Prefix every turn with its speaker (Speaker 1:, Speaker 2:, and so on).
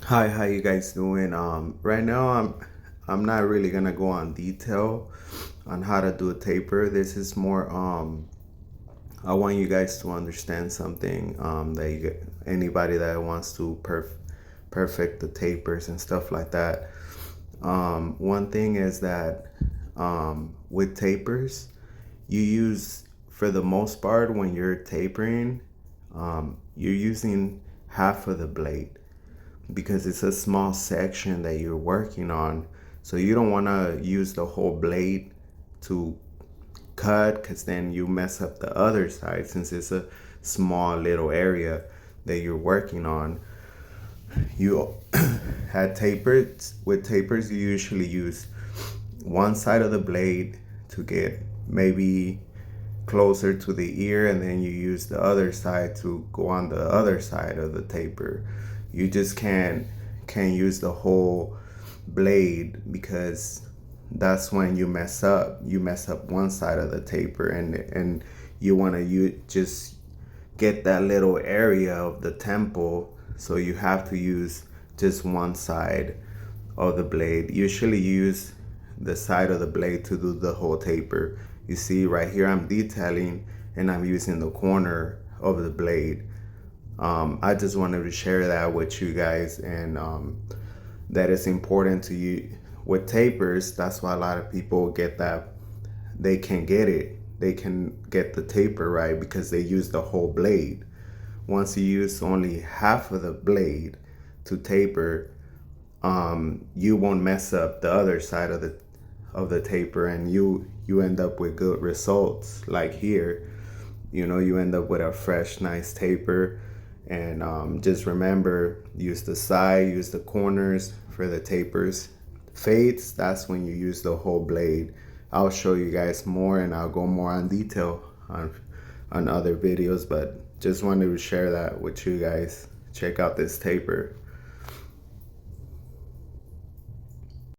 Speaker 1: Hi, how you guys doing? Right now I'm not really gonna go on detail on how to do a taper. This is more I want you guys to understand something that anybody that wants to perfect the tapers and stuff like that. One thing is that with tapers, you use for the most part when you're tapering, you're using half of the blade because it's a small section that you're working on. So you don't want to use the whole blade to cut because then you mess up the other side since it's a small little area that you're working on. You had tapers. With tapers, you usually use one side of the blade to get maybe closer to the ear, and then you use the other side to go on the other side of the taper. You just can't use the whole blade because that's when you mess up. You mess up one side of the taper, and you want to just get that little area of the temple, so you have to use just one side of the blade. Usually use the side of the blade to do the whole taper. You see right here I'm detailing and I'm using the corner of the blade. I just wanted to share that with you guys, and that is important to you with tapers. That's why a lot of people get that they can get it. They can get the taper right because they use the whole blade. Once you use only half of the blade to taper, you won't mess up the other side of the taper, and you end up with good results. Like here, you end up with a fresh, nice taper. And just remember, use the side, use the corners for the tapers. Fades, that's when you use the whole blade. I'll show you guys more, and I'll go more on detail on other videos, but just wanted to share that with you guys. Check out this taper.